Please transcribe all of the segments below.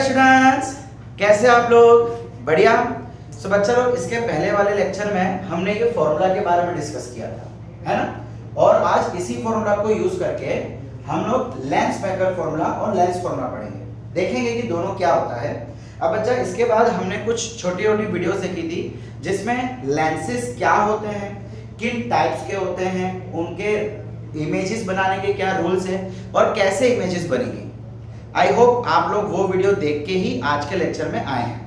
Students, कैसे आप लोग? बढ़िया। सो बच्चा लोग, इसके पहले वाले लेक्चर में हमने ये फॉर्मूला के बारे में डिस्कस किया था, है ना? और आज इसी फॉर्मूला को यूज करके हम लोग लेंस मेकर फॉर्मूला और लेंस फॉर्मूला पढ़ेंगे, देखेंगे कि दोनों क्या होता है। अब बच्चा, इसके बाद हमने कुछ छोटी छोटी वीडियो देखी थी जिसमें लेंसेज क्या होते हैं, किन टाइप्स के होते हैं, उनके इमेजेस बनाने के क्या रूल्स हैं और कैसे इमेजेस बनेंगी। आई होप आप लोग वो वीडियो देख के ही आज के लेक्चर में आए हैं।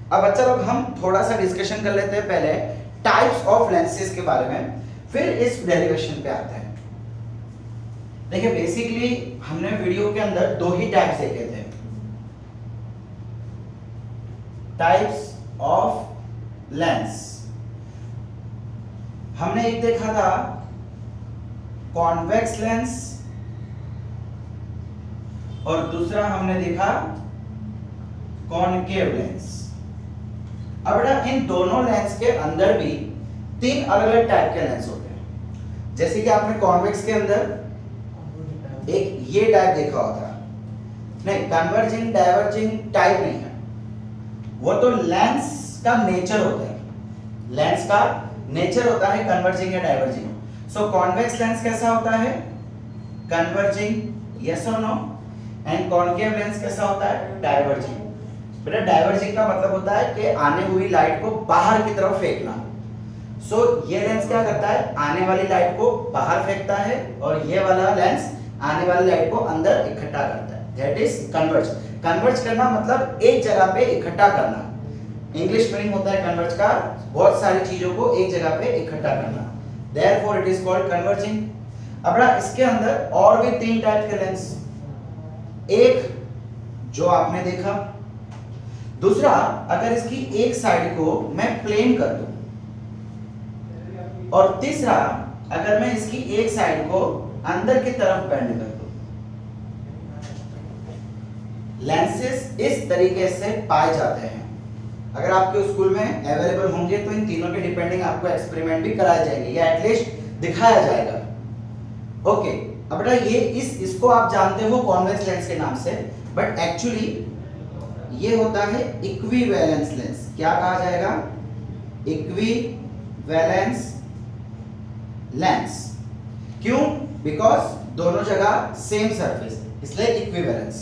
अब बच्चा लोग, हम थोड़ा सा डिस्कशन कर लेते हैं पहले टाइप्स ऑफ लेंसेज के बारे में, फिर इस डेरिवेशन पे आते हैं। देखिए, बेसिकली हमने वीडियो के अंदर दो ही टाइप्स देखे थे, टाइप्स ऑफ लेंस। हमने एक देखा था कॉन्वेक्स लेंस और दूसरा हमने देखा कॉनकेव लेंस। अब बेटा, इन दोनों लेंस के अंदर भी तीन अलग अलग टाइप के लेंस होते हैं। जैसे कि आपने कॉन्वेक्स के अंदर एक ये टाइप देखा होता, नहीं, कन्वर्जिंग डाइवर्जिंग टाइप नहीं है, वो तो लेंस का नेचर होता है, लेंस का नेचर होता है कन्वर्जिंग या डाइवर्जिंग। सो कॉन्वेक्स लेंस कैसा होता है? कन्वर्जिंग, यस और नो। एंड कॉनकेव लेंस कैसा होता है? डाइवर्जिंग। बेटा, डाइवर्जिंग का मतलब होता है कि आने हुई लाइट को बाहर की तरफ फेंकना। सो ये लेंस क्या करता है? आने वाली लाइट को बाहर फेंकता है और ये वाला लेंस आने वाली लाइट को अंदर इकट्ठा करता है। That is converge. कन्वर्ज करना मतलब एक जगह पे इकट्ठा करना। इंग्लिश मीनिंग होता है कन्वर्ज का, बहुत सारी चीजों को एक जगह पे इकट्ठा करना। Therefore it is called converging. अब बेटा, इसके अंदर और भी तीन टाइप के लेंस, एक जो आपने देखा, दूसरा अगर इसकी एक साइड को मैं प्लेन कर दूं, और तीसरा अगर मैं इसकी एक साइड को अंदर की तरफ बेंड कर दूं। लेंसेज इस तरीके से पाए जाते हैं। अगर आपके स्कूल में अवेलेबल होंगे तो इन तीनों के डिपेंडिंग आपको एक्सपेरिमेंट भी कराए जाएंगे या एटलीस्ट दिखाया जाएगा। ओके। अब बेटा, ये इसको आप जानते हो कॉन्वेक्स लेंस के नाम से, बट एक्चुअली ये होता है इक्विवेलेंस लेंस। क्या कहा जाएगा? Equivalence lens. क्यों? बिकॉज दोनों जगह सेम सरफेस, इसलिए इक्विवेलेंस।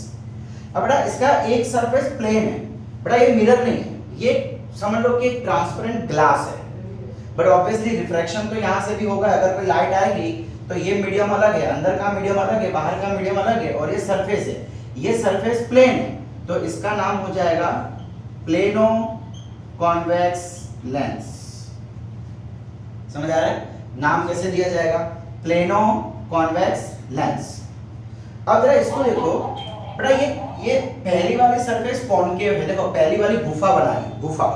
अब बेटा, इसका एक सरफेस प्लेन है। बेटा, ये मिरर नहीं है, ये समझ लो कि ट्रांसपेरेंट ग्लास है, बट ऑब्वियसली रिफ्रैक्शन तो यहां से भी होगा। अगर कोई लाइट आएगी तो ये मीडियम अलग है, अंदर का मीडियम अलग है, बाहर का मीडियम अलग है, और ये सरफेस है, ये सरफेस प्लेन है, तो इसका नाम हो जाएगा प्लेनो कॉन्वेक्स लेंस। समझ आ रहा है? नाम कैसे दिया जाएगा? Plano convex lens. अब जरा इसको देखो बेटा, ये पहली वाली सरफेस कॉनकेव है, देखो पहली वाली गुफा बनाई, गुफा,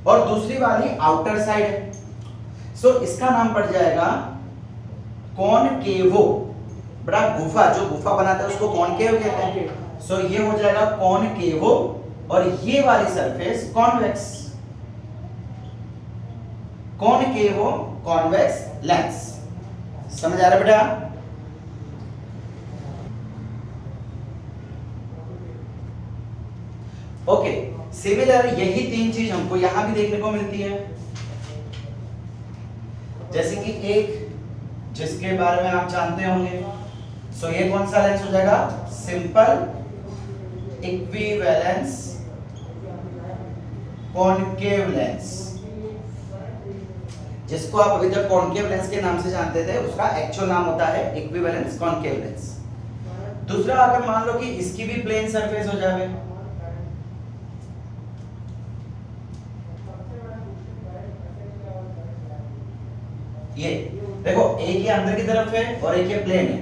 और दूसरी वाली आउटर साइड है। सो इसका नाम पड़ जाएगा कॉनकेवो। बड़ा गुफा, जो गुफा बनाता है उसको कॉनकेव कहते हैं। सो ये हो जाएगा कॉनकेवो, और ये वाली सरफेस कॉन्वेक्स, कॉनकेवो कॉन्वेक्स लेंस। समझ आ रहा है बेटा? ओके। सिमिलर यही तीन चीज हमको यहां भी देखने को मिलती है। जैसे कि एक जिसके बारे में आप जानते होंगे, सो ये कौन सा लेंस हो जाएगा? सिंपल इक्विवेलेंस कॉनकेव लेंस, जिसको आप अभी तक कॉनकेव लेंस के नाम से जानते थे, उसका एक्चुअल नाम होता है इक्विवेलेंस कॉनकेव लेंस। दूसरा, अगर मान लो कि इसकी भी प्लेन सरफेस हो जाए, ये देखो, एक ये अंदर की तरफ है और एक ये प्लेन है,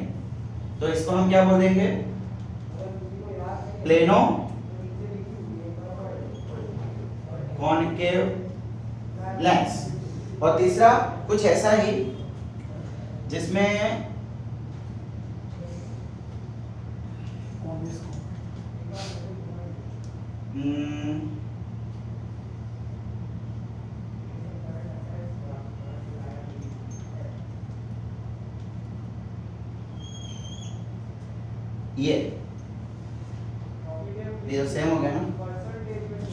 तो इसको हम क्या बोल देंगे? Plano concave lens. और तीसरा कुछ ऐसा ही जिसमें ये ये तो सेम हो गया ना,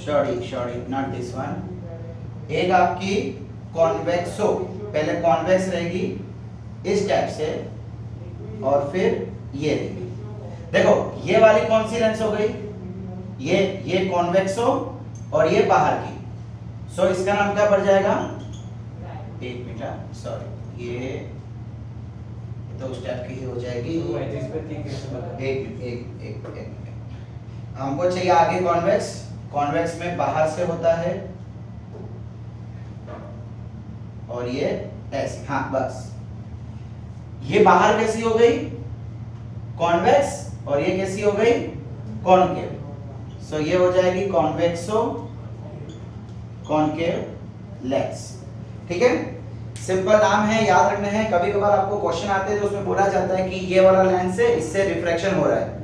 सॉरी नॉट दिस वन। एक आपकी कॉन्वेक्सो, पहले कॉन्वेक्स रहेगी इस टाइप से और फिर ये रहेगी। देखो ये वाली कौन सी लेंस हो गई, ये कॉन्वेक्सो और ये बाहर की, सो इसका नाम क्या पड़ जाएगा, एक मिनट सॉरी ये तो उस टाइप की ही हो जाएगी। एक हमको चाहिए आगे कॉन्वेक्स, कॉन्वेक्स में बाहर से होता है और ये ऐसे, हाँ बस ये बाहर कैसी हो गई कॉन्वेक्स और ये कैसी हो गई कॉनकेव, सो ये हो जाएगी कॉन्वेक्सो कॉनकेव लेंस। ठीक है, सिंपल नाम है, याद रखना है। कभी कभार आपको क्वेश्चन आते हैं तो उसमें बोला जाता है कि ये वाला लेंस है, इससे रिफ्रैक्शन हो रहा है,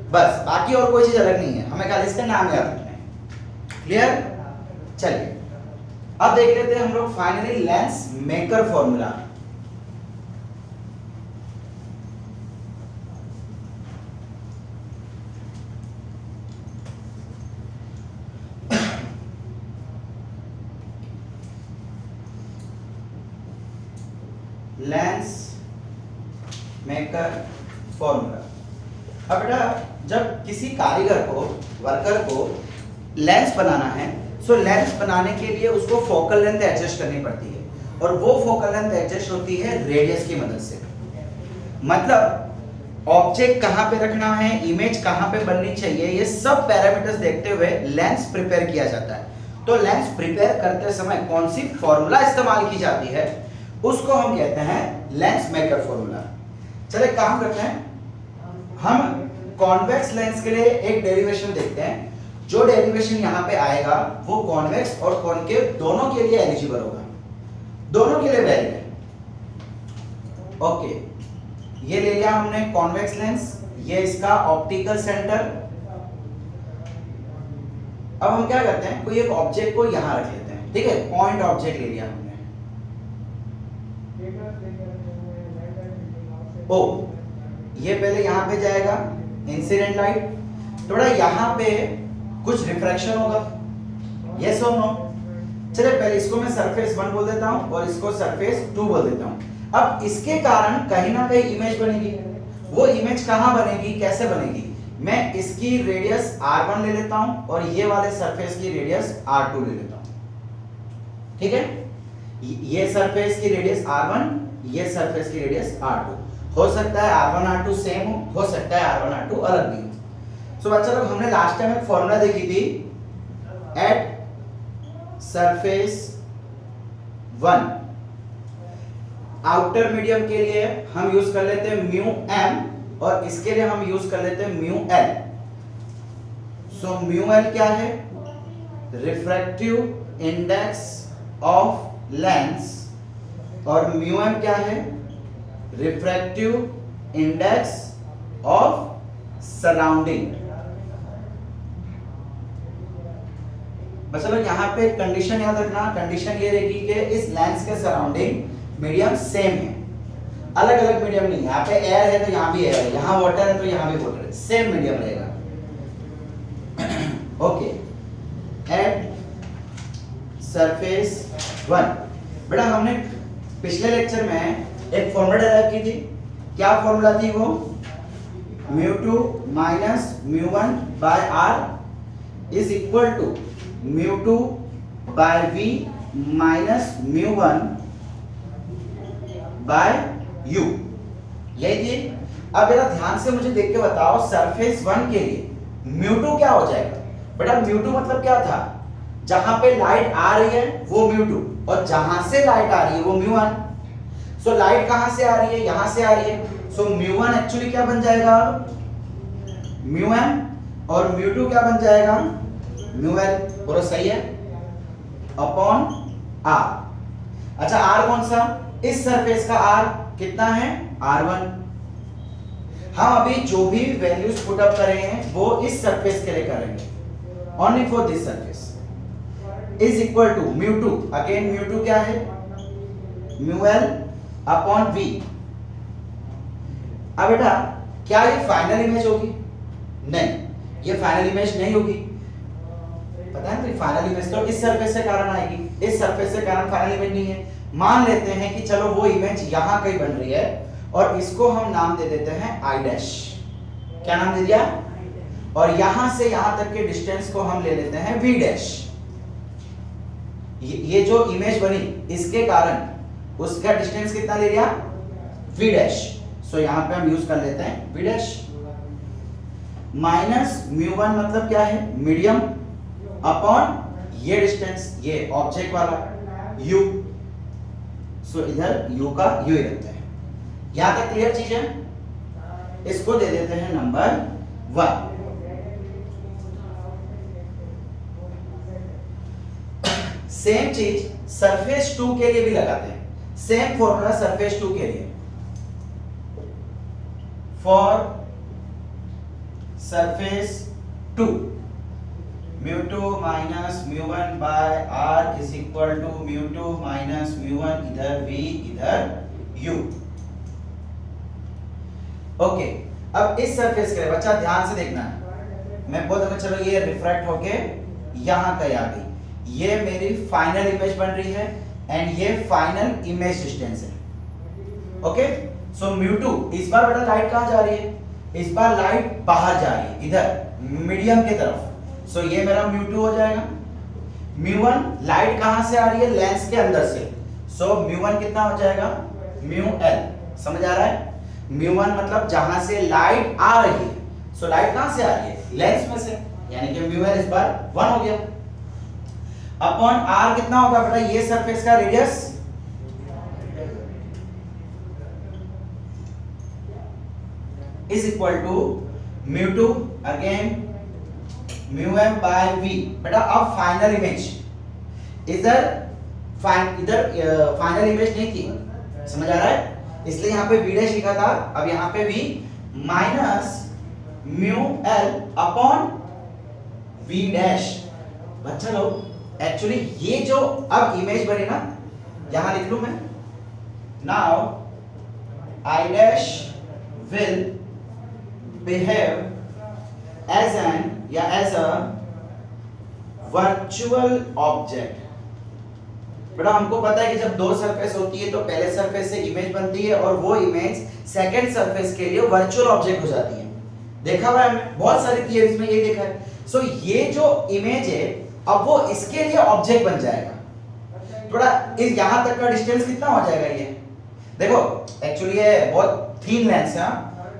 बस बाकी और कोई चीज अलग नहीं है, हमें खाली इसका नाम याद रखना है। क्लियर? चलिए अब देख लेते हैं हम लोग finally lens maker formula. Lens maker formula. अब बेटा जब किसी कारीगर को, वर्कर को लेंस बनाना है, सो लेंस बनाने के लिए उसको फोकल लेंथ एडजस्ट करनी पड़ती है और वो फोकल लेंथ एडजस्ट होती है रेडियस की मदद से। मतलब ऑब्जेक्ट कहां पे रखना है, इमेज कहां पे बननी चाहिए, ये सब पैरामीटर्स देखते हुए लेंस प्रिपेयर किया जाता है। तो लेंस प्रिपेयर करते समय कौन सी फॉर्मूला इस्तेमाल की जाती है उसको हम कहते हैं लेंस मेकर फॉर्मूला। चलिए काम करते हैं, हम कॉन्वेक्स लेंस के लिए एक डेरिवेशन देखते हैं। जो डेरिवेशन यहां पे आएगा वो कॉन्वेक्स और कॉनकेव दोनों के लिए एलिजिबल होगा, दोनों के लिए वैलिड है। ओके, ये ले लिया हमने कॉन्वेक्स लेंस, ये इसका ऑप्टिकल सेंटर। अब हम क्या करते हैं, कोई एक ऑब्जेक्ट को यहां रख लेते हैं। ठीक है, पॉइंट ऑब्जेक्ट ले लिया हमने। ओ ये पहले यहां पे जाएगा इंसिडेंट लाइट, थोड़ा यहां पे कुछ रिफ्रैक्शन होगा, यस और नो। चलिए पहले इसको मैं सरफेस 1 बोल देता हूं और इसको सरफेस 2 बोल देता हूं। अब इसके कारण कहीं ना कहीं इमेज बनेगी। वो इमेज कहां बनेगी, कैसे बनेगी, मैं इसकी रेडियस r1 ले लेता हूं और ये वाले सरफेस की रेडियस r2 ले लेता हूं। ठीक है, ये सरफेस की रेडियस r1, ये सरफेस की रेडियस r2। हो सकता है r1 r2 सेम हो सकता है r1 r2 अलग भी हो। सो बच्चा लोग हमने लास्ट टाइम एक फॉर्मूला देखी थी, एट सरफेस 1 आउटर मीडियम के लिए हम यूज कर लेते हैं म्यू m और इसके लिए हम यूज कर लेते हैं mu l। So mu l क्या है, रिफ्रैक्टिव इंडेक्स ऑफ लेंस, और म्यू m क्या है, रिफ्रैक्टिव इंडेक्स ऑफ सराउंडिंग। मतलब यहां पे कंडीशन याद रखना, कंडीशन ये रहेगी कि इस लेंस के सराउंडिंग मीडियम सेम है, अलग अलग मीडियम नहीं है। यहाँ पे एयर है तो यहाँ भी एयर है, यहाँ वाटर है तो यहाँ भी वाटर है, सेम मीडियम रहेगा। ओके, एट सरफेस 1 बेटा हमने पिछले लेक्चर में एक फॉर्मूला डेराइव की थी। क्या फॉर्मूला थी वो, μ2 minus μ1 by r is equal to μ2 by v minus μ1 by u, यही थी। अब जरा ध्यान से मुझे देख के बताओ, सरफेस 1 के लिए μ2 क्या हो जाएगा। बेटा μ2 मतलब क्या था, जहां पे लाइट आ रही है वो μ2 और जहां से लाइट आ रही है वो μ1। सो लाइट कहां से आ रही है, यहां से आ रही है, सो μ1 एक्चुअली क्या बन जाएगा μm और μ2 क्या बन जाएगा μl। पूरा सही है, अपॉन r। अच्छा r कौन सा, इस सरफेस का r कितना है r1। हम अभी जो भी वैल्यूज पुट अप कर रहे हैं वो इस सरफेस के लिए करेंगे, only for this surface is equal to μ2, again μ2 क्या है μl अपॉन v। अब बेटा क्या ये फाइनल इमेज होगी, नहीं, ये फाइनल इमेज नहीं होगी, पता है ना, फाइनल इमेज तो इस सरफेस से कारण आएगी, इस सरफेस से कारण फाइनल इमेज नहीं है। मान लेते हैं कि चलो वो इमेज यहां कहीं बन रही है और इसको हम नाम दे देते हैं आई डैश। क्या नाम दे दिया? और यहां से यहां तक के डिस्टेंस को हम ले लेते हैं वी डैश। ये जो इमेज बनी इसके कारण उसका डिस्टेंस कितना ले लिया? We dash. सो यहां पे हम यूज कर लेते हैं V dash. Minus mu one मतलब क्या है? मीडियम अपॉन ये डिस्टेंस, ये ऑब्जेक्ट वाला u। सो इधर u का u ही रखते हैं। यहां तक क्लियर चीज है? इसको दे देते हैं नंबर 1। सेम चीज सरफेस 2 के लिए भी लगाते हैं। सेम फॉर्मूला सरफेस 2 के लिए, for surface 2 μ2 minus μ1 by r is equal to μ2 minus μ1, इधर v इधर u। ओके, अब इस सरफेस के लिए बच्चा ध्यान से देखना है। मैं बोल दूंगा चलो ये रिफ्रैक्ट होके यहां कहीं आ गई, ये मेरी फाइनल इमेज बन रही है एंड ये फाइनल इमेज डिस्टेंस है। ओके, सो μ2 इस बार बेटा लाइट कहां जा रही है? इस बार लाइट बाहर जा रही है, इधर मीडियम की तरफ। सो ये मेरा μ2 हो जाएगा। μ1 लाइट कहां से आ रही है? लेंस के अंदर से। सो μ1 कितना हो जाएगा? μl। समझ आ रहा है? μ1 मतलब जहां से लाइट आ रही है। सो लाइट कहां से आ रही है? लेंस में से, यानी कि μl इस बार 1 हो गया। अपॉन r कितना होगा बेटा? ये सरफेस का radius is equal to μ2 again μm by v। बेटा अब फाइनल इमेज इधर फाइनल इमेज नहीं थी, समझ आ रहा है? इसलिए यहाँ पे v डैश लिखा था, अब यहाँ पे v minus μl upon v dash. बच्चा लोग एक्चुअली ये जो अब इमेज बनी ना, यहां लिख लूं मैं, now I dash will behave as an या एज अ वर्चुअल ऑब्जेक्ट। बेटा हमको पता है कि जब दो सरफेस होती है तो पहले सरफेस से इमेज बनती है और वो इमेज सेकंड सरफेस के लिए वर्चुअल ऑब्जेक्ट हो जाती है। देखा हुआ है हमने बहुत सारी थियरीज में ये देखा है। सो ये जो इमेज है अब वो इसके लिए ऑब्जेक्ट बन जाएगा। थोड़ा इस यहां तक का डिस्टेंस कितना हो जाएगा? ये देखो एक्चुअली ये बहुत थीन लेंस है।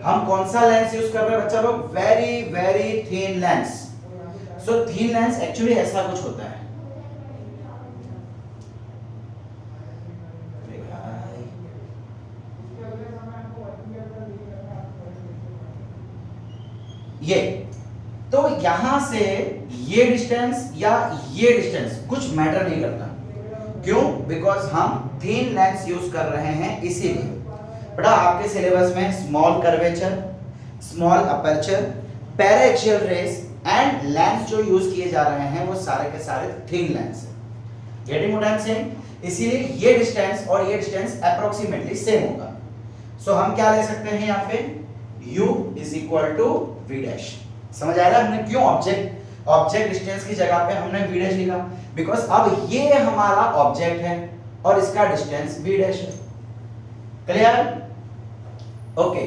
हम कौन सा लेंस यूज कर रहे हैं बच्चा लोग? वेरी वेरी थीन लेंस। सो थीन लेंस एक्चुअली ऐसा कुछ होता है। ये तो यहां से ये डिस्टेंस या ये डिस्टेंस कुछ मैटर नहीं करता। क्यों? बिकॉज हम थीन लेंस यूज कर रहे हैं इसीलिए। बेटा आपके सिलेबस में small curvature, small aperture, paraxial rays and lens जो यूज किए जा रहे हैं वो सारे के सारे थीन लेंस है। Getting what I am saying? इसीलिए ये डिस्टेंस और ये डिस्टेंस अप्रोक्सीमेटली सेम होगा। सो हम क्या ले सकते हैं यहाँ पे? u is equal to v dash. समझ आ रहा है हमने क्यों ऑब्जेक्ट डिस्टेंस की जगह पे हमने v डैश लिखा? बिकॉज अब ये हमारा ऑब्जेक्ट है और इसका डिस्टेंस v डैश है। क्लियर? ओके,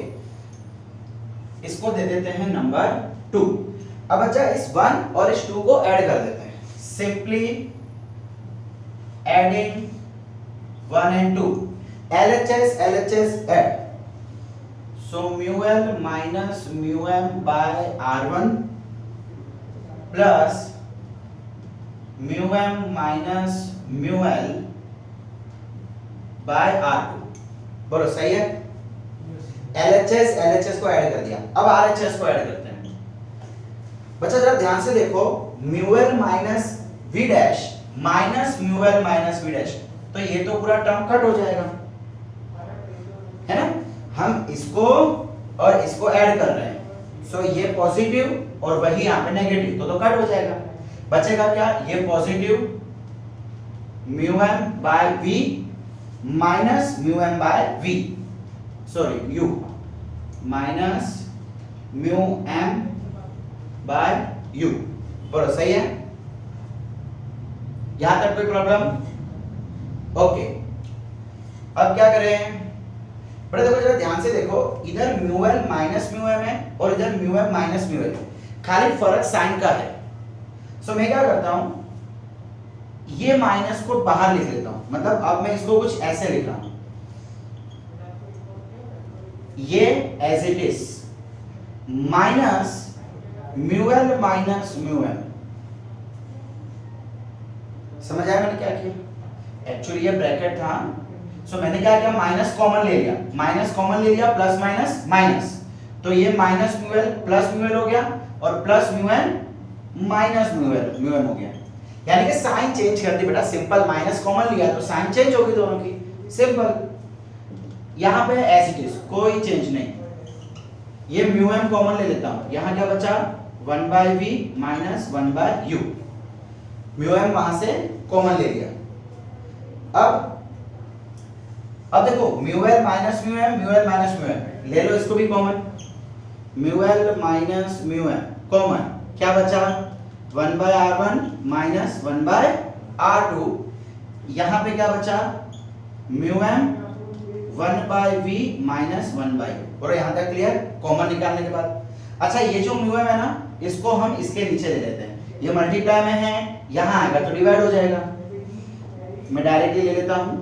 इसको दे देते हैं नंबर 2। अब अच्छा इस 1 और इस 2 को ऐड कर देते हैं। Simply adding 1 and 2, LHS add. So μl minus μm by r1 plus μm minus μl by r2। बोलो सही है? LHS को ऐड कर दिया। अब RHS को ऐड करते हैं। बच्चा जरा ध्यान से देखो, μl minus v dash minus μl minus v dash, तो ये तो पूरा टर्म कट हो जाएगा, है ना? हम इसको और इसको ऐड कर रहे हैं। सो ये पॉजिटिव और वही यहाँ पे नेगेटिव, तो कट हो जाएगा। बचेगा क्या? ये positive μm by v minus μm by v, sorry u minus μm by U. बोलो सही है? यहां तक कोई प्रॉब्लम? ओके, अब क्या करें? बड़े देखो जरा ध्यान से देखो, इधर mu L minus mu M है और इधर mu M minus mu L, खाली फर्क साइन का है। सो मैं क्या करता हूं, ये माइनस को बाहर लिख लेता हूं, मतलब अब मैं इसको कुछ ऐसे लिख रहा हूं, ये as it is minus mu L minus mu M. समझ आया मैंने क्या किया? एक्चुअली ये ब्रैकेट था, सो मैंने क्या किया, माइनस कॉमन ले लिया, माइनस कॉमन ले लिया, प्लस माइनस माइनस, तो ये minus mu L plus mu L हो गया और plus mu N minus mu M हो गया। यानी कि साइन चेंज कर दी बेटा, सिंपल, माइनस कॉमन लिया तो साइन चेंज होगी दोनों की, सिंपल। यहां पे एज इट इज कोई चेंज नहीं, ये म्यू एम कॉमन ले लेता हूं, यहां क्या बचा 1 by V minus 1 by U, mu M वहां से कॉमन ले लिया। अब देखो mu L minus mu M, mu L minus mu M ले लो, इसको भी common, mu L minus mu M common, क्या बचा 1 by r1 minus 1 by r2, यहां पे क्या बचा mu M 1 by v minus 1 by u। और यहां तक क्लियर? कॉमन निकालने के बाद अच्छा ये जो म्यू एम है ना, इसको हम इसके नीचे ले लेते हैं, ये मल्टीप्लाई में है, यहां आएगा तो डिवाइड हो जाएगा, मैं डायरेक्टली ले लेता हूं,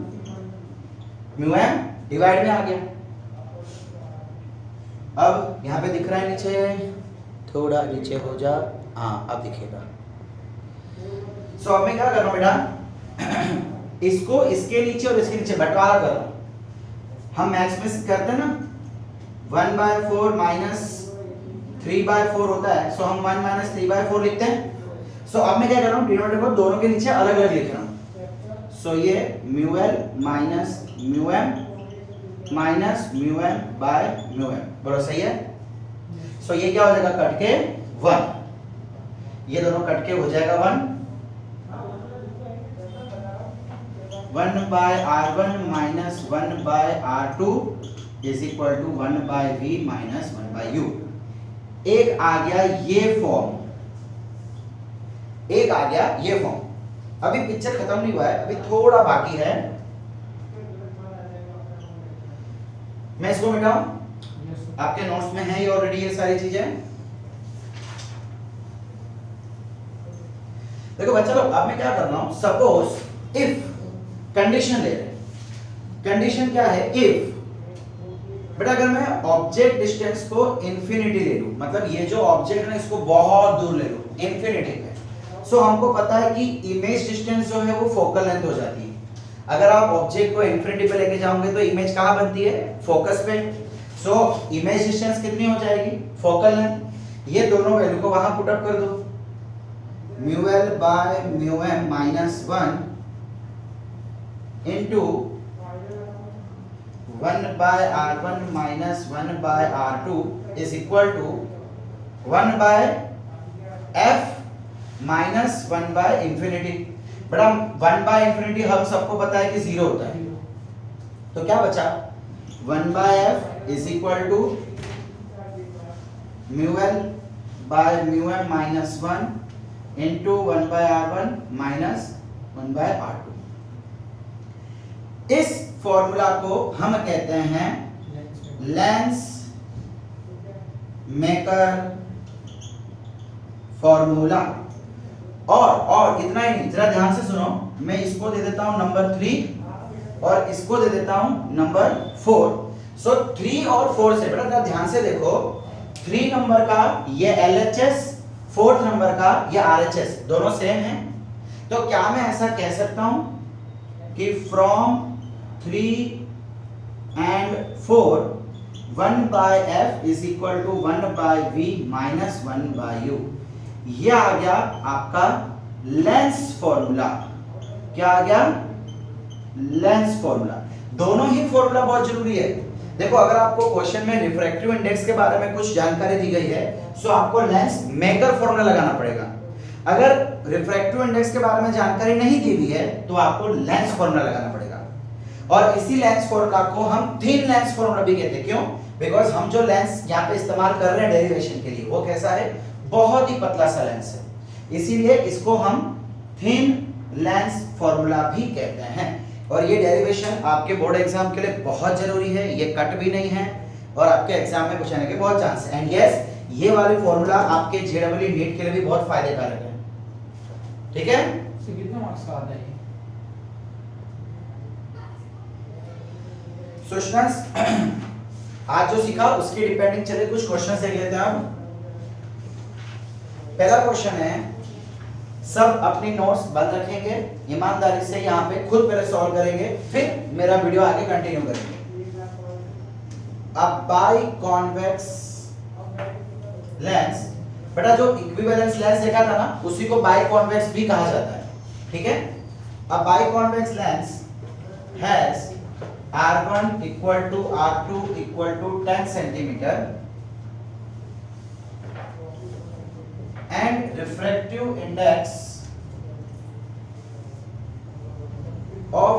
म्यू एम डिवाइड में आ गया। अब यहां पे दिख रहा है नीचे, थोड़ा नीचे हो जा, हाँ अब दिखेगा। सो अब मैं क्या कर रहा हूं बेटा, इसको इसके नीचे और इसके नीचे बंटवारा कर रहा हूं, हम मैथ्स में करते हैं ना 1 बाय 4 माइनस 3 बाय 4 होता है, सो हम 1 माइनस 3 बाय 4 लिखते हैं। सो अब मैं क्या कर रहा हूं, डिनोमिनेटर को दोनों के नीचे अलग अलग लिख रहा हूं, सो ये mu L minus mu M minus mu M by mu M, बोलो सही है? सो ये क्या हो जाएगा, कट के 1, ये दोनों कट के हो जाएगा 1 by r1 minus 1 by r2 is equal to 1 by v minus 1 by u। एक आ गया ये फॉर्म, एक आ गया ये फॉर्म। अभी पिक्चर खत्म नहीं हुआ है, अभी थोड़ा बाकी है, मैं इसको मिटाऊं, आपके नोट्स में है ये ऑलरेडी ये सारी चीजें। देखो बच्चा लोग, अब मैं क्या कर रहा हूं, सपोज इफ कंडीशन ले रहे हैं, कंडीशन क्या है, इफ बेटा अगर मैं ऑब्जेक्ट डिस्टेंस को इंफिनिटी ले लूं, मतलब ये जो ऑब्जेक्ट है ना इसको बहुत दूर ले लूं इंफिनिटी पे, सो हमको पता है कि इमेज डिस्टेंस जो है वो फोकल लेंथ हो जाती है। अगर आप ऑब्जेक्ट को इंफिनिटी पे लेके जाओगे तो इमेज कहां बनती है, फोकस पे, सो इमेज डिस्टेंस कितनी हो जाएगी, फोकल लेंथ। ये दोनों वैल्यू को वहां पुट अप कर दो, mu L by mu M minus 1 into 1 by r1 minus 1 by r2 is equal to 1 by f minus 1 by infinity. बड़ा 1 बाय इंफिनिटी हम सबको पता है कि 0 होता है, तो क्या बचा 1 by f is equal to mu L by mu M minus 1 into 1 by r1 minus 1 by r2। इस फॉर्मूला को हम कहते हैं लेंस मेकर फॉर्मूला। और इतना ही नहीं, जरा ध्यान से सुनो, मैं इसको दे देता हूं नंबर 3 और इसको दे देता हूं नंबर 4। सो 3 और 4 से बेटा जरा ध्यान से देखो, 3 नंबर का ये LHS, 4th नंबर का ये RHS, दोनों सेम हैं। तो क्या मैं ऐसा कह सकता हूं कि from 3 and 4 1 by f is equal to 1 by v minus 1 by u। ये आ गया आपका लेंस फॉर्मूला। क्या आ गया, लेंस फॉर्मूला। दोनों ही फॉर्मूला बहुत जरूरी है। देखो अगर आपको क्वेश्चन में रिफ्रैक्टिव इंडेक्स के बारे में कुछ जानकारी दी गई है तो आपको लेंस मेकर फॉर्मूला लगाना पड़ेगा। अगर रिफ्रैक्टिव इंडेक्स के बारे में जानकारी नहीं दी हुई है तो आपको लेंस फॉर्मूला लगाना पड़ेगा। और इसी लेंस फॉर्मूला को हम थिन लेंस फॉर्मूला भी कहते हैं। क्यों? बिकॉज हम जो लेंस यहाँ पे इस्तेमाल कर रहे हैं डेरिवेशन के लिए वो कैसा है, बहुत ही पतला सा लेंस है, इसीलिए इसको हम थिन लेंस फॉर्मूला भी कहते हैं। और ये डेरिवेशन आपके बोर्ड एग्जाम के लिए बहुत जरूरी है, ये कट भी नहीं है और आपके एग्जाम में पूछने के बहुत चांस है। एंड यस, ये वाली फॉर्मूला आपके जेडब्ल्यू नीट के लिए भी बहुत फायदेकारक है। ठीक है, कितने मार्क्स का आता है? सो स्टूडेंट्स, आज जो सीखा उसकी डिपेंडिंग चलिए कुछ क्वेश्चन देख लेते हैं आप। पहला क्वेश्चन है, सब अपनी नोट्स बंद रखेंगे, ईमानदारी से यहाँ पे खुद पहले सॉल्व करेंगे, फिर मेरा वीडियो आगे कंटिन्यू करेंगे। अब बाई कॉन्वेक्स लेंस, बेटा जो इक्विवेलेंस लेंस देखा था ना, उसी को बाई कॉन्वेक्स भी कहा जाता है। ठीक है, अब by convex lens has R1 equal to R2 equal to 10 centimeter and refractive index of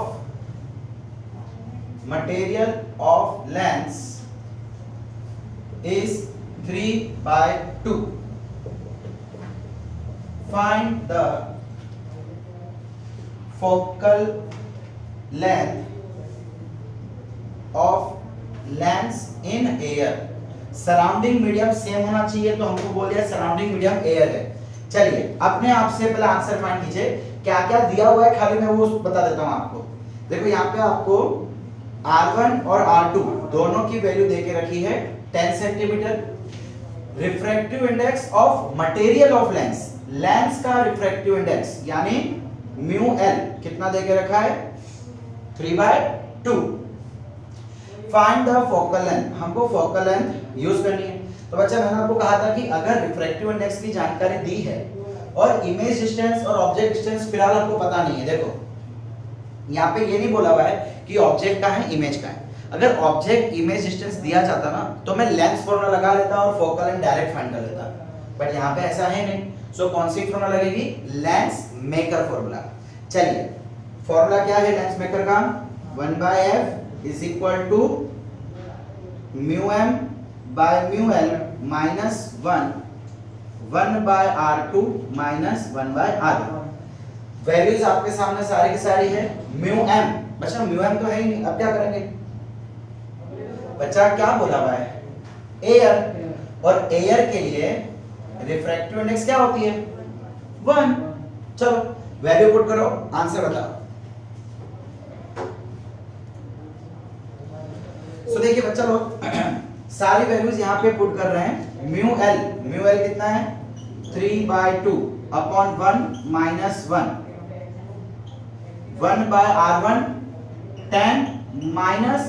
material of lens is 3/2. Find the focal length of lens in air. Surrounding medium same होना चाहिए, तो हमको बोल दिया सराउंडिंग मीडियम एयर है। चलिए अपने आप से पहले आंसर फाइंड कीजिए, क्या क्या दिया हुआ है खाली मैं वो बता देता हूं आपको। देखो यहाँ पे आपको R1 और R2 दोनों की वैल्यू देके रखी है 10 centimetre. Refractive index of material of lens, lens का रिफ्रैक्टिव इंडेक्स यानी म्यू एल कितना देके रखा है 3/2। फाइंड द फोकल लेंथ, हमको फोकल लेंथ यूज करनी है। तो बच्चा मैंने आपको कहा था कि अगर रिफ्रैक्टिव इंडेक्स की जानकारी दी है और इमेज डिस्टेंस और ऑब्जेक्ट डिस्टेंस फिलहाल आपको पता नहीं है, देखो यहाँ पे ये नहीं बोला हुआ है कि ऑब्जेक्ट का है इमेज का है। अगर ऑब्जेक्ट इमेज डिस्टेंस दिया जाता ना तो मैं लेंस फॉर्मूला लगा लेता और फोकल लेंथ डायरेक्ट फाइंड कर लेता, बट यहाँ पे ऐसा है नहीं। सो कौन सी फॉर्मूला लगेगी, लेंस मेकर फॉर्मूला। चलिए फॉर्मूला क्या है लेंस मेकर का, 1/f is equal to mu m by mu l minus 1 by r2 minus 1 by r1। Values आपके सामने सारी की सारी है। mu m, बच्चा mu m तो है ही नहीं, अब क्या करेंगे, बच्चा क्या बोला हुआ है एयर, और एयर के लिए रिफ्रैक्टिव इंडेक्स क्या होती है 1। चलो वैल्यू पुट करो, आंसर बताओ। तो देखिए बच्चा लोग सारी वैल्यूज यहाँ पे पुट कर रहे हैं। म्यू एल कितना है 3/2 upon 1 minus 1 by R1 10 minus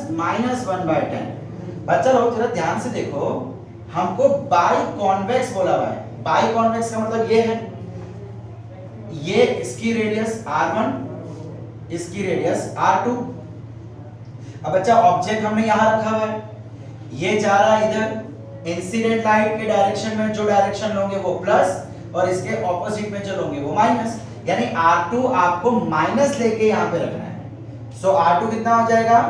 1/10। बच्चा लोग जरा ध्यान से देखो, हमको बाई कॉन्वेक्स बोला हुआ है। बाई कॉन्वेक्स का मतलब ये है, ये इसकी रेडियस R1, इसकी रेडियस R2। अब बच्चा ऑब्जेक्ट हमने यहां रखा हुआ है, ये जा रहा है इधर, इंसिडेंट लाइट के डायरेक्शन में जो डायरेक्शन लोगे वो प्लस और इसके ऑपोजिट में जो लोगे वो माइनस, यानी R2 आपको माइनस लेके यहां पे रखना है। सो R2 कितना हो जाएगा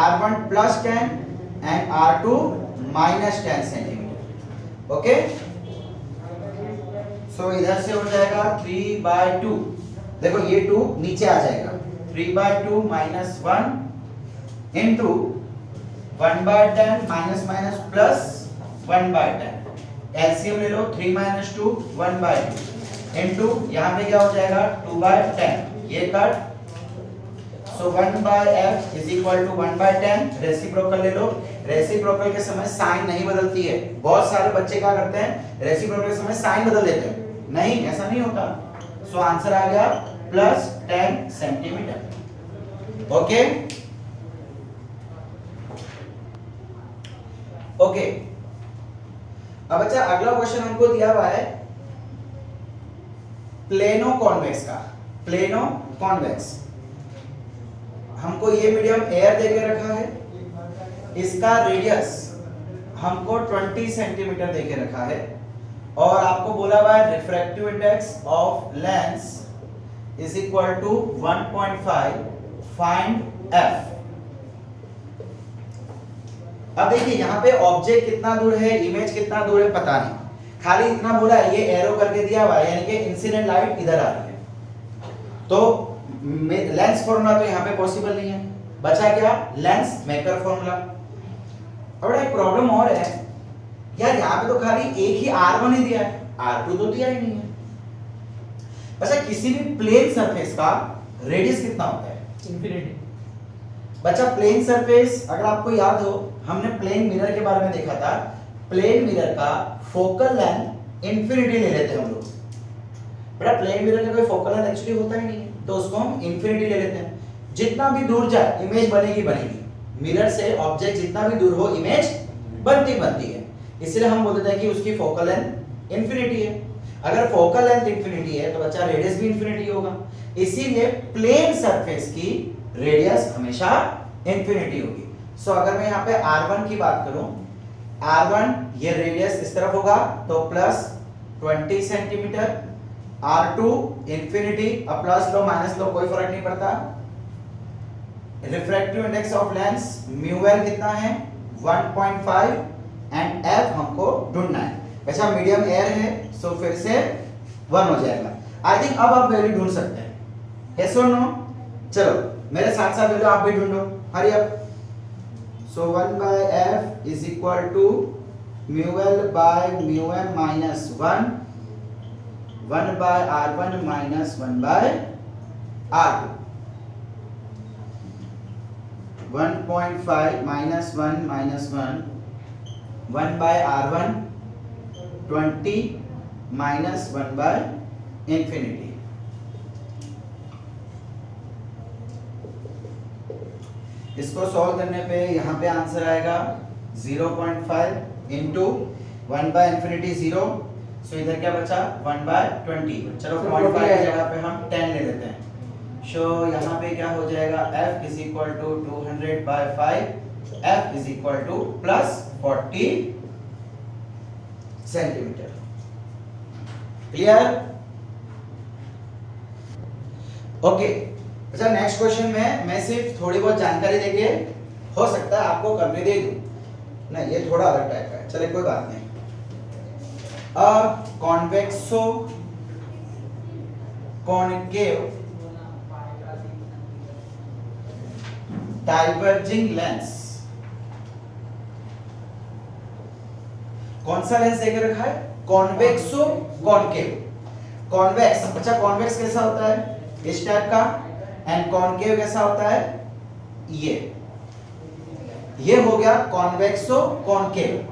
R1 plus 10 and R2 minus 10 centimetre. Okay, so इधर से हो जाएगा 3/2, देखो ये 2 नीचे आ जाएगा, 3/2 minus 1 into 1/10 minus minus plus 1/10। LCM ले लो, 3 minus 2 1/2 into यहाँ पे क्या हो जाएगा 2/10, ये cut. So 1/f is equal to 1/10। Reciprocal ले लो, रेसिप्रोकल के समय साइन नहीं बदलती है। बहुत सारे बच्चे क्या करते हैं, रेसिप्रोकल के समय साइन बदल देते हैं, नहीं ऐसा नहीं होता। सो आंसर आ गया प्लस 10 सेंटीमीटर। ओके ओके, अब बच्चा अगला क्वेश्चन हमको दिया हुआ है प्लेनो कॉन्वेक्स का। प्लेनो कॉन्वेक्स हमको ये मीडियम एयर देके रखा है, इसका रेडियस हमको 20 सेंटीमीटर देके रखा है और आपको बोला हुआ है refractive index of lens is equal to 1.5, find f। अब देखिए यहाँ पे ऑब्जेक्ट कितना दूर है, इमेज कितना दूर है पता नहीं, खाली इतना बोला है, ये एरो करके दिया हुआ है, यानी कि इंसिडेंट लाइट इधर आ रही है, तो लेंस फॉर्मूला तो यहाँ पे पॉसिबल नहीं है, बचा क्या, लेंस मेकर फॉर्मूला। और एक प्रॉब्लम और है यार, यहाँ पे तो खाली एक ही R1 ही दिया है, R2 तो दिया ही नहीं है। बच्चा किसी भी प्लेन सरफेस का रेडियस कितना होता है, इंफिनिटी। बच्चा प्लेन सरफेस अगर आपको याद हो, हमने प्लेन मिरर के बारे में देखा था, प्लेन मिरर का फोकल लेंथ इंफिनिटी ले लेते हैं हम लोग। बेटा प्लेन मिरर का कोई फोकल लेंथ एक्चुअली होता ही नहीं है, तो उसको हम इंफिनिटी ले लेते हैं। जितना भी दूर जाए इमेज बनेगी बनेगी, मिरर से ऑब्जेक्ट जितना भी दूर हो इमेज बनती है, इसलिए हम बोलते हैं कि उसकी फोकल लेंथ इंफिनिटी है। अगर फोकल लेंथ इंफिनिटी है तो बच्चा रेडियस भी इंफिनिटी होगा, इसीलिए प्लेन सरफेस की रेडियस हमेशा इंफिनिटी होगी। सो अगर मैं यहाँ पे R1 की बात करूं, R1 ये रेडियस इस तरफ होगा तो प्लस 20 सेंटीमीटर, R2 इंफिनिटी, अब प्लस लो माइनस लो कोई फर्क नहीं पड़ता। Refractive index of lens mu L कितना है 1.5 एंड एफ हमको ढूंढना है। अच्छा मीडियम एयर है, सो फिर से 1 हो जाएगा। आई थिंक अब आप वैल्यू ढूंढ सकते हैं, यस और नो? चलो मेरे साथ साथ वैल्यू आप भी ढूंढो, hurry up. So 1 by f is equal to mu l by mu m minus 1 by r1 minus 1 by r2, 1.5 minus 1 minus 1 by r1, 20 minus 1 by infinity। इसको सॉल्व करने पे यहाँ पे आंसर आएगा 0.5 इंटू 1 बाय इंफिनिटी 0, सो इधर क्या बचा 1 bye 20। चलो 0.5 की जगह पे हम 10 ले लेते हैं, सो यहाँ पे क्या हो जाएगा f is equal to 200 by 5, f is equal to plus 40 centimetre. Clear? Okay अच्छा नेक्स्ट क्वेश्चन में मैं सिर्फ थोड़ी बहुत जानकारी देके हो सकता है आपको करने दे दूं, नहीं ये थोड़ा अलग टाइप का है, चले कोई बात नहीं। कॉन्वेक्सो कॉनकेव डाइवर्जिंग लेंस, कौन सा लेंस देके रखा है, कॉन्वेक्सो कॉनकेव। कॉन्वेक्स, अच्छा कॉन्वेक्स कैसा होता है इस टाइप का, एंड कॉनकेव कैसा होता है ये हो गया कॉन्वेक्सो कॉनकेव।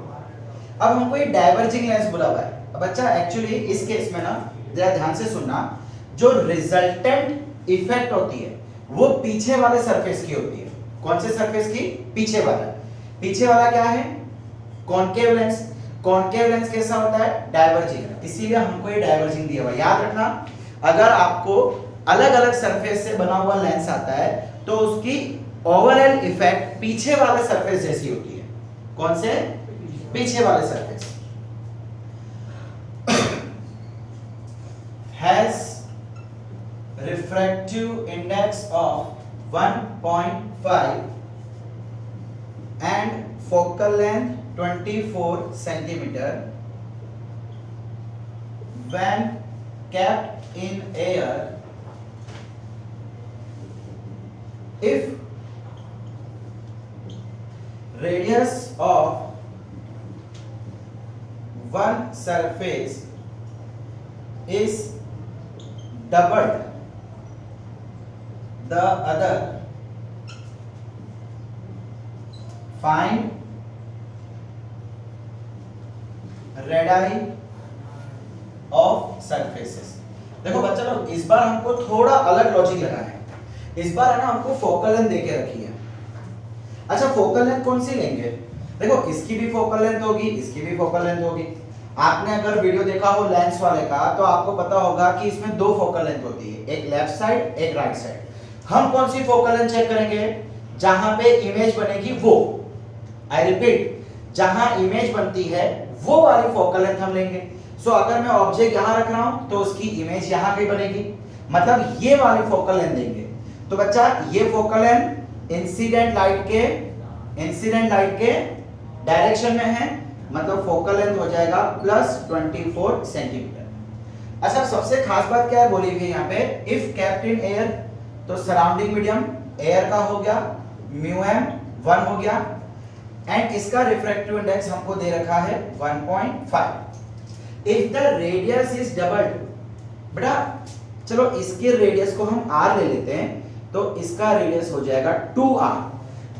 अब हमको ये डाइवर्जिंग लेंस बोला हुआ है। अब बच्चा एक्चुअली इस केस में ना जरा ध्यान से सुनना, जो रिजल्टेंट इफेक्ट होती है वो पीछे वाले सरफेस की होती है। कौन से सरफेस की? पीछे वाला। पीछे वाला क्या है? Concave lens. कॉनकेव लेंस कैसा होता है? डाइवर्जिंग, इसीलिए हमको ये डाइवर्जिंग दिया हुआ है। याद रखना अगर आपको अलग अलग सरफेस से बना हुआ लेंस आता है तो उसकी ओवरऑल इफेक्ट पीछे वाले सरफेस जैसी होती है। कौन से? पीछे वाले surface. Has refractive index of 1.5 and focal length 24 centimeter when kept in air if radius of one surface is doubled the other, find radii of surfaces। देखो बच्चा लोग इस बार हमको थोड़ा अलग लॉजिक लगाना है। इस बार है ना हमको फोकल लेंथ देके रखी है। अच्छा फोकल लेंथ कौन सी लेंगे? देखो इसकी भी फोकल लेंथ होगी, इसकी भी फोकल लेंथ होगी। आपने अगर वीडियो देखा हो लेंस वाले का तो आपको पता होगा कि इसमें दो फोकल लेंथ होती है, एक लेफ्ट साइड एक राइट साइड। हम कौन सी फोकल लेंथ चेक करेंगे? जहां पे इमेज बनेगी वो, आई रिपीट, जहां इमेज बनती है वो वाली फोकल लेंथ हम लेंगे। सो अगर मैं ऑब्जेक्ट यहां रख रहा हूं तो उसकी इमेज यहां कहीं बनेगी, मतलब ये वाली फोकल लेंथ देंगे। तो बच्चा ये फोकल लेंथ इंसिडेंट लाइट के डायरेक्शन में है, मतलब फोकल लेंथ हो जाएगा +24 सेंटीमीटर। अच्छा सबसे खास बात क्या है बोली हुई है यहाँ पे, इफ केप्ट इन एयर, तो सराउंडिंग मीडियम एयर का हो गया μm 1 हो गया, एंड इसका रिफ्रैक्टिव इंडेक्स हमको दे रखा है 1.5। If the radius is doubled, बेटा चलो इसके रेडियस को हम r ले लेते हैं, तो इसका रेडियस हो जाएगा 2r।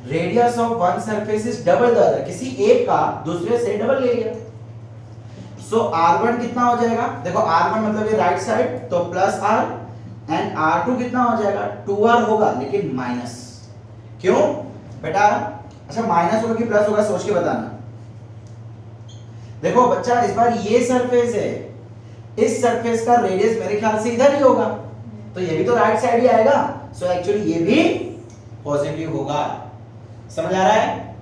Radius of one surface is double the other, किसी एक का दूसरे से डबल ले लिया, सो r1 कितना हो जाएगा, देखो r1 मतलब ये राइट साइड, तो +r, एंड r2 कितना हो जाएगा 2r होगा, लेकिन माइनस, क्यों बेटा, अच्छा माइनस होगा कि प्लस होगा सोच के बताना। देखो बच्चा इस बार ये सरफेस है, इस सरफेस का रेडियस मेरे ख्याल से इधर ही होगा, तो ये भी तो राइट साइड ही आएगा, सो एक्चुअली ये भी पॉजिटिव होगा। समझ आ रहा है?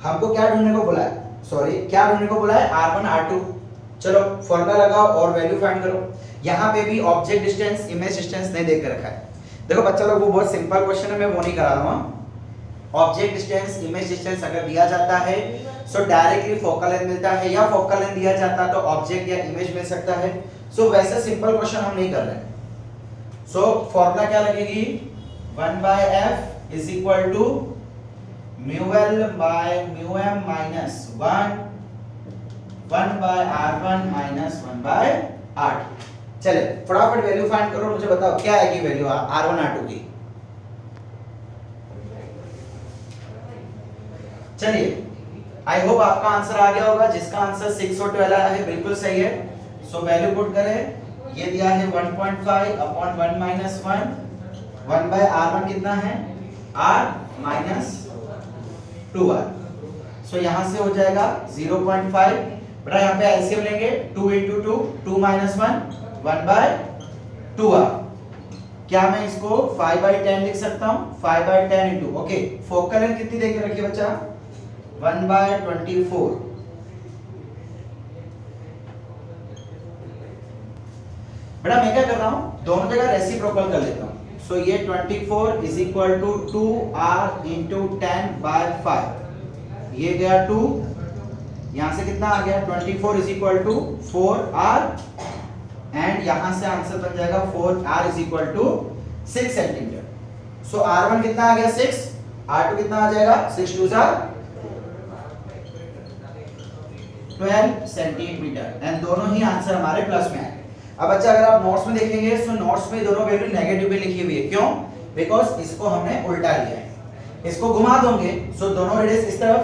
हमको क्या ढूंढने को बोला है, सॉरी क्या ढूंढने को बोला है, r1 r2। चलो फॉर्मूला लगाओ और वैल्यू फाइंड करो। यहाँ पे भी ऑब्जेक्ट डिस्टेंस इमेज डिस्टेंस नहीं देख कर रखा है। देखो बच्चा लोग वो बहुत सिंपल क्वेश्चन है, मैं वो नहीं करा रहा हूँ। ऑब्जेक्ट डिस्टेंस इमेज डिस्टेंस अगर दिया जाता है सो डायरेक्टली फोकल लेंथ मिलता है, या फोकल लेंथ दिया जाता है तो ऑब्जेक्ट या इमेज मिल सकता है। सो वैसे सिंपल क्वेश्चन हम नहीं कर रहे। सो फॉर्मूला क्या लगेगी, 1/f is equal to μl by μm minus 1/r1 minus 1/r2। चले फटाफट वैल्यू फाइंड करो, मुझे बताओ क्या आएगी वैल्यू r1 r2 की। चलिए आई होप आपका आंसर आ गया होगा, जिसका आंसर 6 और 12 है बिल्कुल सही है। सो वैल्यू पुट करें, ये दिया है 1.5 अपॉन 1 माइनस 1/r1 कितना है r माइनस 2r। सो यहां से हो जाएगा 0.5, बेटा यहां पे एलसीएम लेंगे, 2 into 2 2 minus 1 1/2r। क्या मैं इसको 5/10 लिख सकता हूं, 5/10 into, ओके फोकल लेंथ कितनी देके रखी बच्चा 1/24। बेटा मैं क्या कर रहा हूं, दोनों जगह रेसिप्रोकल कर लेता हूं। सो ये 24 is equal to 2r into 10/5, ये गया 2, यहां से कितना आ गया 24 is equal to 4r, and यहां से आंसर बन जाएगा 4r is equal to 6 centimetre. So r1 कितना आ गया 6, r2 कितना आ जाएगा 6 2 12 सेंटीमीटर, एंड दोनों ही आंसर हमारे प्लस में आए। अब बच्चा अगर आप नोट्स में देखेंगे तो नोट्स में दोनों वैल्यू नेगेटिव में लिखी हुई है, क्यों, बिकॉज इसको हमने उल्टा लिया है। इसको घुमा दोगे सो दोनों रेडियस इस तरफ,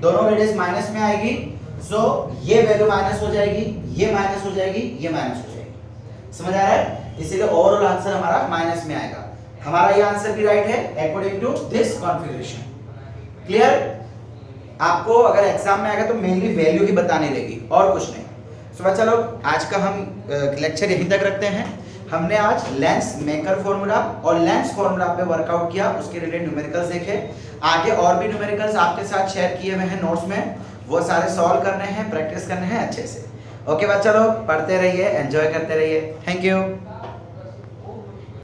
दोनों रेडियस माइनस में आएगी, सो ये वैल्यू माइनस हो जाएगी, ये माइनस हो जाएगी, ये माइनस हो जाएगी। समझ आ रहा है? इसीलिए ओवरऑल आंसर हमारा माइनस में आएगा। हमारा ये आंसर भी राइट है according to this configuration. Clear? आपको अगर एग्जाम में आएगा तो मेनली वैल्यू ही बताने देगी और कुछ नहीं। सो बच्चा लोग आज का हम लेक्चर यहीं तक रखते हैं। हमने आज लेंस मेकर फॉर्मूला और लेंस फॉर्मूला पे वर्कआउट किया, उसके रिलेटेड न्यूमेरिकल्स देखे। आगे और भी न्यूमेरिकल्स आपके साथ शेयर किए हुए हैं नोट्स में, वो सारे सॉल्व करने हैं, प्रैक्टिस करने हैं अच्छे से। ओके बच्चा लोग, पढ़ते रहिए, एंजॉय करते रहिए। Thank you.